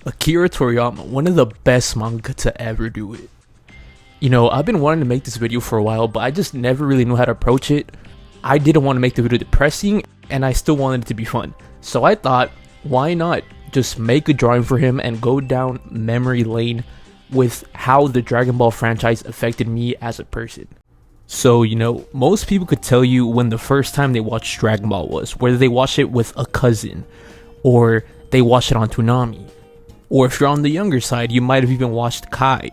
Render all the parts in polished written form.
Akira Toriyama, one of the best manga to ever do it. You know, I've been wanting to make this video for a while, but I just never really knew how to approach it. I didn't want to make the video depressing, and I still wanted it to be fun. So I thought, why not just make a drawing for him and go down memory lane with how the Dragon Ball franchise affected me as a person. So, you know, most people could tell you when the first time they watched Dragon Ball was, whether they watched it with a cousin, or they watched it on Toonami, or if you're on the younger side, you might have even watched Kai.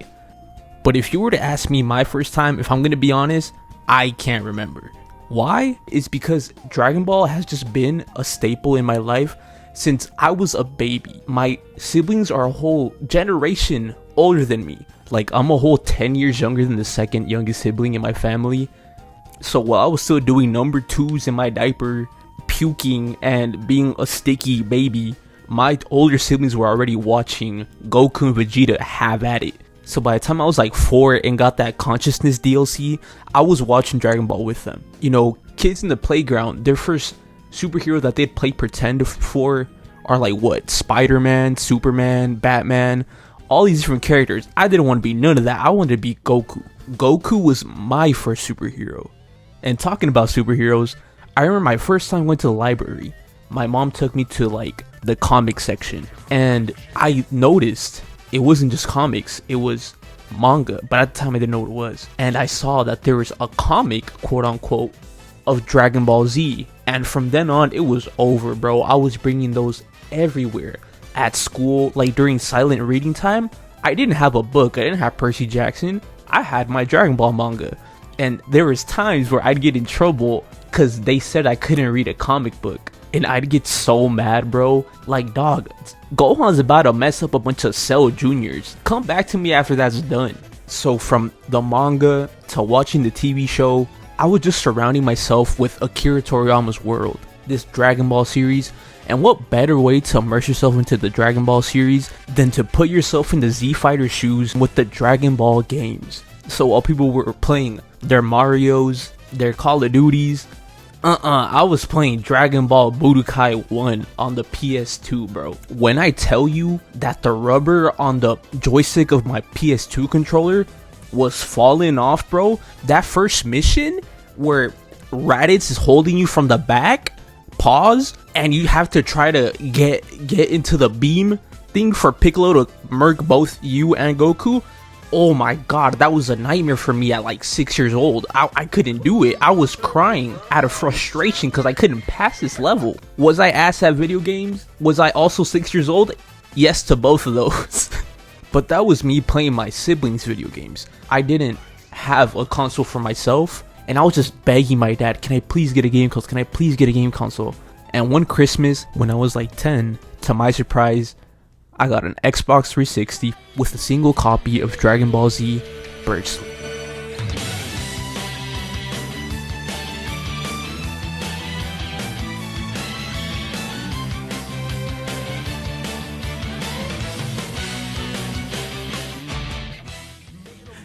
But if you were to ask me my first time, if I'm going to be honest, I can't remember. Why? It's because Dragon Ball has just been a staple in my life since I was a baby. My siblings are a whole generation older than me. Like, I'm a whole 10 years younger than the second youngest sibling in my family. So while I was still doing number 2s in my diaper, puking and being a sticky baby, my older siblings were already watching Goku and Vegeta have at it. So by the time I was like 4 and got that consciousness DLC, I was watching Dragon Ball with them. You know, kids in the playground, their first superhero that they'd play pretend for are like what? Spider-Man, Superman, Batman, all these different characters. I didn't want to be none of that. I wanted to be Goku. Goku was my first superhero. And talking about superheroes, I remember my first time I went to the library. My mom took me to like the comic section, and I noticed it wasn't just comics, it was manga, but at the time I didn't know what it was. And I saw that there was a comic, quote unquote, of Dragon Ball Z, and from then on it was over, bro. I was bringing those everywhere. At school, like during silent reading time, I didn't have a book, I didn't have Percy Jackson, I had my Dragon Ball manga. And there was times where I'd get in trouble because they said I couldn't read a comic book. And I'd get so mad, bro. Like, dog, Gohan's about to mess up a bunch of Cell Juniors. Come back to me after that's done. So from the manga to watching the TV show, I was just surrounding myself with Akira Toriyama's world, this Dragon Ball series. And what better way to immerse yourself into the Dragon Ball series than to put yourself in the Z Fighter shoes with the Dragon Ball games. So while people were playing their Marios, their Call of Duties, I was playing Dragon Ball Budokai 1 on the PS2, bro. When I tell you that the rubber on the joystick of my PS2 controller was falling off, bro, that first mission where Raditz is holding you from the back, pause, and you have to try to get into the beam thing for Piccolo to murk both you and Goku. Oh my god, that was a nightmare for me at like 6 years old. I couldn't do it. I was crying out of frustration because I couldn't pass this level. Was I ass at video games? Was I also 6 years old? Yes to both of those. But that was me playing my siblings' video games. I didn't have a console for myself, and I was just begging my dad, can I please get a game console? Can I please get a game console? And one Christmas, when I was like 10, to my surprise, I got an Xbox 360 with a single copy of Dragon Ball Z Bird Sleep.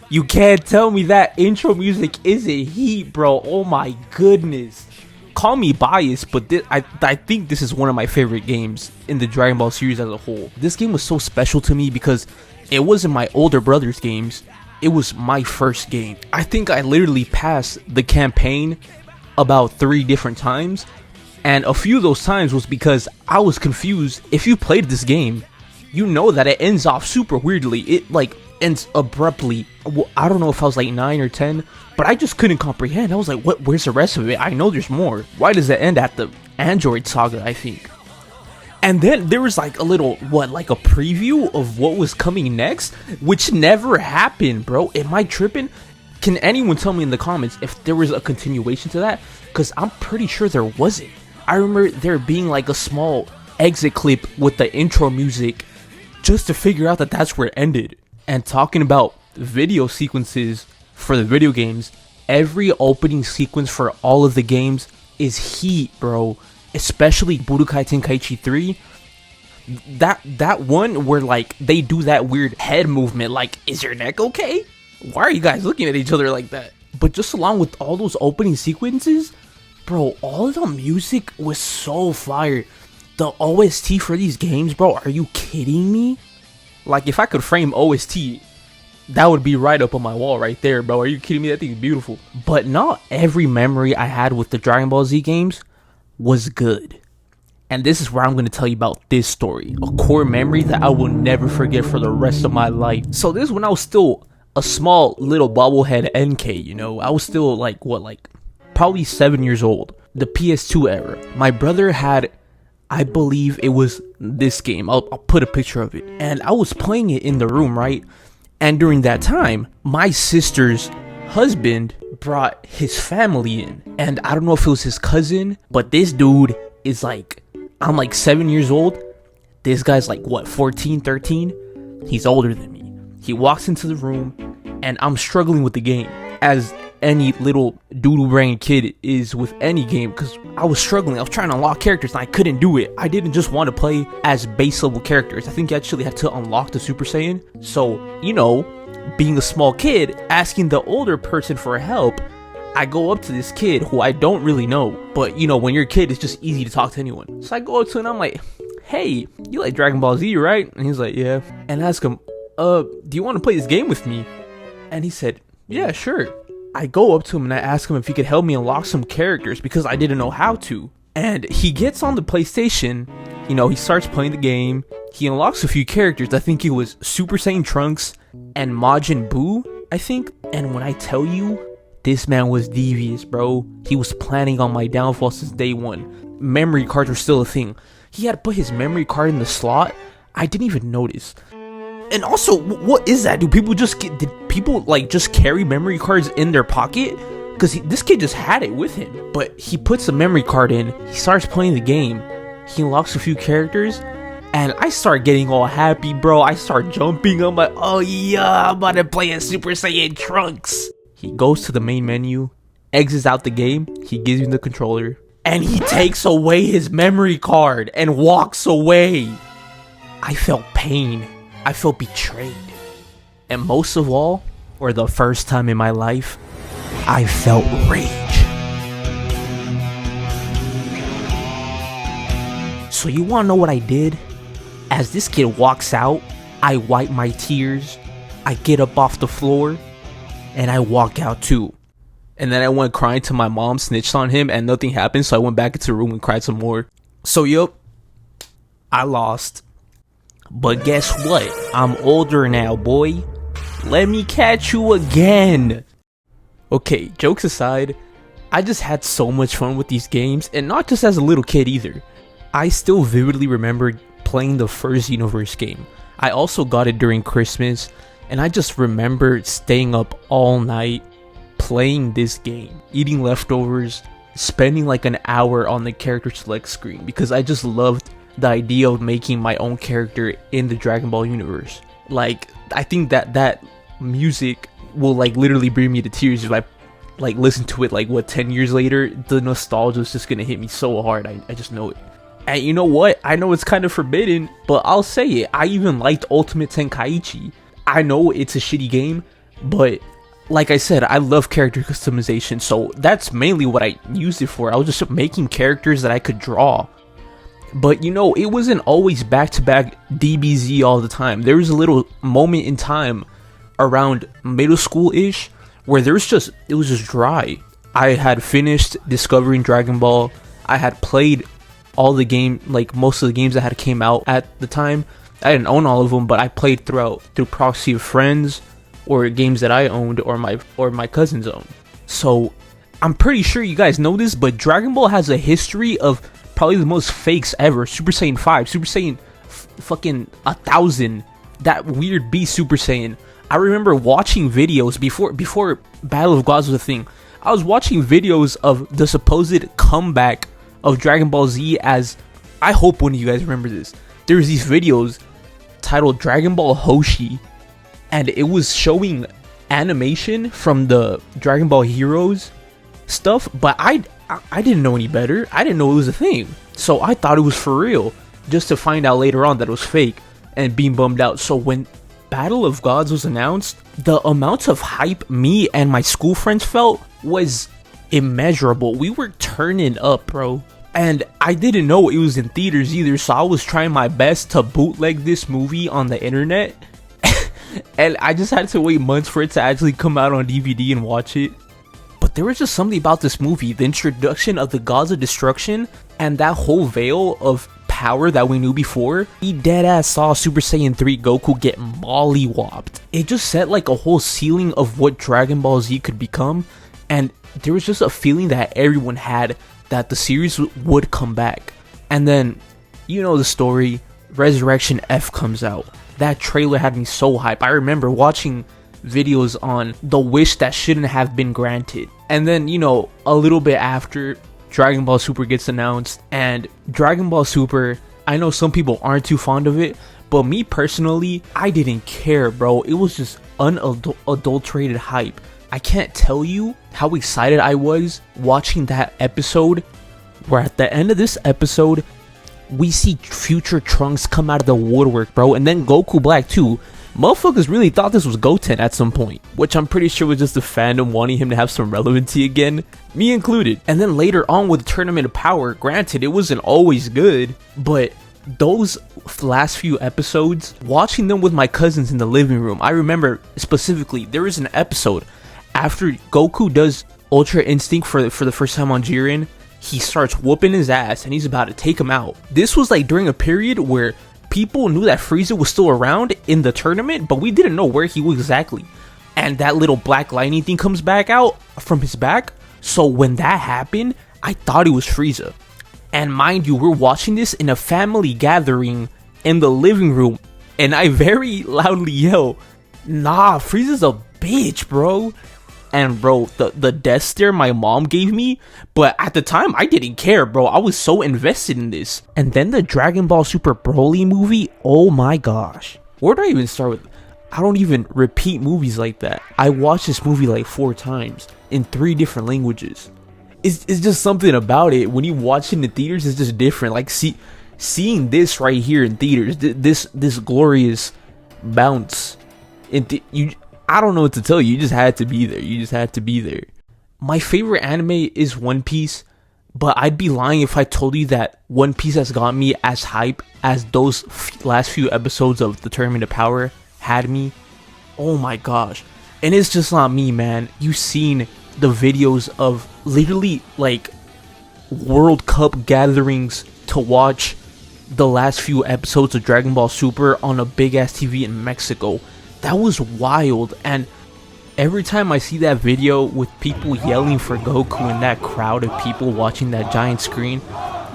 You can't tell me that intro music isn't heat, bro. Oh my goodness. Call me biased, but I think this is one of my favorite games in the Dragon Ball series as a whole. This game was so special to me because it wasn't my older brother's games, it was my first game. I think I literally passed the campaign about 3 different times, and a few of those times was because I was confused. If you played this game, you know that it ends off super weirdly. It like ends abruptly. Well, I don't know if I was like 9 or 10, but I just couldn't comprehend. I was like, what? Where's the rest of it? I know there's more. Why does it end at the Android saga, I think? And then there was like a little, like a preview of what was coming next, which never happened, bro. Am I tripping? Can anyone tell me in the comments if there was a continuation to that? Because I'm pretty sure there wasn't. I remember there being like a small exit clip with the intro music just to figure out that that's where it ended. And talking about video sequences for the video games, every opening sequence for all of the games is heat, bro. Especially Budokai Tenkaichi 3. That one where like they do that weird head movement, like, is your neck okay? Why are you guys looking at each other like that? But just along with all those opening sequences, bro, all the music was so fire. The OST for these games, bro, are you kidding me? Like, if I could frame OST, that would be right up on my wall right there, bro. Are you kidding me? That thing is beautiful. But not every memory I had with the Dragon Ball Z games was good. And this is where I'm going to tell you about this story. A core memory that I will never forget for the rest of my life. So this is when I was still a small little bobblehead NK, you know. I was still like, probably 7 years old. The PS2 era. My brother had, I believe it was this game. I'll put a picture of it. And I was playing it in the room, right? And during that time, my sister's husband brought his family in. And I don't know if it was his cousin, but this dude is like, I'm like 7 years old. This guy's like, what, 14, 13? He's older than me. He walks into the room, and I'm struggling with the game, as any little doodle brain kid is with any game, because I was struggling. I was trying to unlock characters, and I couldn't do it. I didn't just want to play as base level characters. I think you actually had to unlock the Super Saiyan. So, you know, being a small kid, asking the older person for help, I go up to this kid who I don't really know, but you know, when you're a kid, it's just easy to talk to anyone. So I go up to him and I'm like, hey, you like Dragon Ball Z, right? And he's like, yeah. And I ask him, do you want to play this game with me? And he said, yeah, sure. I go up to him and I ask him if he could help me unlock some characters because I didn't know how to. And he gets on the PlayStation, you know, he starts playing the game. He unlocks a few characters. I think it was Super Saiyan Trunks and Majin Buu, I think. And when I tell you, this man was devious, bro. He was planning on my downfall since day one. Memory cards were still a thing. He had put his memory card in the slot. I didn't even notice. And also, what is that? Did people like just carry memory cards in their pocket? Because this kid just had it with him. But he puts the memory card in. He starts playing the game. He unlocks a few characters. And I start getting all happy, bro. I start jumping. I'm like, oh yeah, I'm about to play a Super Saiyan Trunks. He goes to the main menu, exits out the game, he gives me the controller, and he takes away his memory card and walks away. I felt pain. I felt betrayed. And most of all, for the first time in my life, I felt rage. So you wanna know what I did? As this kid walks out, I wipe my tears, I get up off the floor, and I walk out too. And then I went crying to my mom, snitched on him, and nothing happened. So I went back into the room and cried some more. So yup, I lost. But guess what? I'm older now, boy. Let me catch you again. Okay, jokes aside, I just had so much fun with these games, and not just as a little kid either. I still vividly remember playing the first Xenoverse game. I also got it during Christmas. And I just remember staying up all night playing this game, eating leftovers, spending like an hour on the character select screen because I just loved the idea of making my own character in the Dragon Ball universe. Like, I think that music will like literally bring me to tears if I like listen to it like 10 years later. The nostalgia is just gonna hit me so hard. I just know it. And you know what? I know it's kind of forbidden, but I'll say it. I even liked Ultimate Tenkaichi. I know it's a shitty game, but like I said, I love character customization, so that's mainly what I used it for. I was just making characters that I could draw. But you know, it wasn't always back-to-back DBZ all the time. There was a little moment in time around middle school-ish where it was just dry. I had finished discovering Dragon Ball. I had played all the game, like most of the games that had came out at the time. I didn't own all of them, but I played through proxy of friends or games that I owned or my cousins owned. So I'm pretty sure you guys know this, but Dragon Ball has a history of probably the most fakes ever. Super Saiyan 5, Super Saiyan fucking 1000, that weird beast Super Saiyan. I remember watching videos before Battle of Gods was a thing. I was watching videos of the supposed comeback of Dragon Ball Z, as I hope one of you guys remember this. There's these videos titled Dragon Ball Hoshi, and it was showing animation from the Dragon Ball Heroes stuff, but I didn't know any better. I didn't know it was a thing, so I thought it was for real, just to find out later on that it was fake and being bummed out. So when Battle of Gods was announced, the amount of hype me and my school friends felt was immeasurable. We were turning up, bro. And I didn't know it was in theaters either, so I was trying my best to bootleg this movie on the internet. And I just had to wait months for it to actually come out on DVD and watch it. But there was just something about this movie, the introduction of the Gods of Destruction, and that whole veil of power that we knew before. We deadass saw Super Saiyan 3 Goku get mollywopped. It just set like a whole ceiling of what Dragon Ball Z could become, and there was just a feeling that everyone had that the series would come back. And then, you know the story, Resurrection F comes out. That trailer had me so hyped. I remember watching videos on the wish that shouldn't have been granted. And then, you know, a little bit after, Dragon Ball Super gets announced. And Dragon Ball Super, I know some people aren't too fond of it, but me personally, I didn't care, bro. It was just unadulterated hype. I can't tell you how excited I was watching that episode, where at the end of this episode, we see future Trunks come out of the woodwork, bro, and then Goku Black too. Motherfuckers really thought this was Goten at some point, which I'm pretty sure was just the fandom wanting him to have some relevancy again, me included. And then later on with Tournament of Power, granted, it wasn't always good, but those last few episodes, watching them with my cousins in the living room, I remember specifically, there was an episode after Goku does Ultra Instinct for the first time on Jiren. He starts whooping his ass and he's about to take him out. This was like during a period where people knew that Frieza was still around in the tournament, but we didn't know where he was exactly. And that little black lightning thing comes back out from his back. So when that happened, I thought it was Frieza. And mind you, we're watching this in a family gathering in the living room, and I very loudly yell, "Nah, Frieza's a bitch, bro." And bro, the death stare my mom gave me, but at the time I didn't care, bro. I was so invested in this. And then the Dragon Ball Super Broly movie, oh my gosh. Where do I even start with? I don't even repeat movies like that. I watched this movie like 4 times in 3 different languages. It's just something about it. When you watch it in the theaters, it's just different. Like seeing this right here in theaters, this glorious bounce, I don't know what to tell you. You just had to be there. You just had to be there. My favorite anime is One Piece, but I'd be lying if I told you that One Piece has got me as hype as those last few episodes of the Tournament of Power had me. Oh my gosh. And it's just not me, man. You've seen the videos of literally like World Cup gatherings to watch the last few episodes of Dragon Ball Super on a big ass TV in Mexico. That was wild. And every time I see that video with people yelling for Goku and that crowd of people watching that giant screen,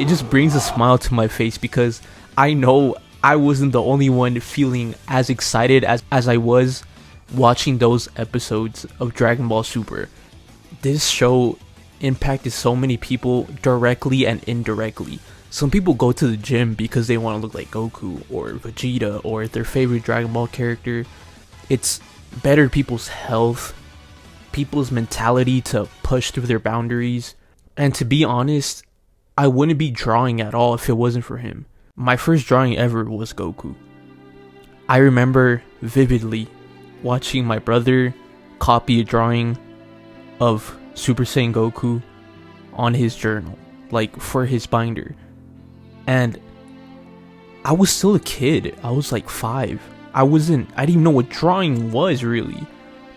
it just brings a smile to my face, because I know I wasn't the only one feeling as excited as I was watching those episodes of Dragon Ball Super. This show impacted so many people directly and indirectly. Some people go to the gym because they want to look like Goku or Vegeta or their favorite Dragon Ball character. It's bettered people's health, people's mentality to push through their boundaries. And to be honest, I wouldn't be drawing at all if it wasn't for him. My first drawing ever was Goku. I remember vividly watching my brother copy a drawing of Super Saiyan Goku on his journal, like for his binder. And I was still a kid. I was like 5. I didn't even know what drawing was, really.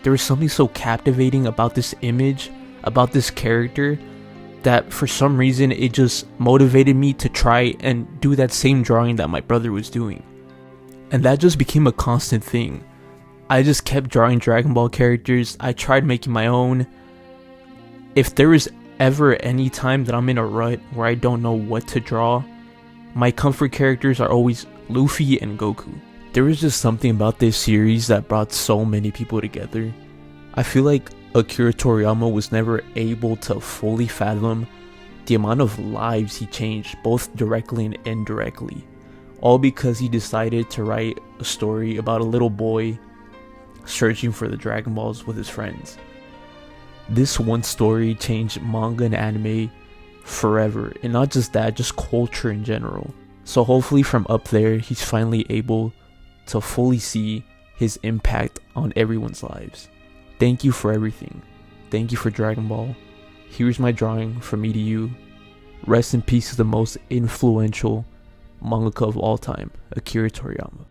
There was something so captivating about this image, about this character, that for some reason it just motivated me to try and do that same drawing that my brother was doing. And that just became a constant thing. I just kept drawing Dragon Ball characters. I tried making my own. If there is ever any time that I'm in a rut where I don't know what to draw, my comfort characters are always Luffy and Goku. There was just something about this series that brought so many people together. I feel like Akira Toriyama was never able to fully fathom the amount of lives he changed, both directly and indirectly, all because he decided to write a story about a little boy searching for the Dragon Balls with his friends. This one story changed manga and anime forever, and not just that, just culture in general. So hopefully from up there, he's finally able to fully see his impact on everyone's lives. Thank you for everything. Thank you for Dragon Ball. Here's my drawing from me to you. rest in peace to the most influential mangaka of all time, Akira Toriyama.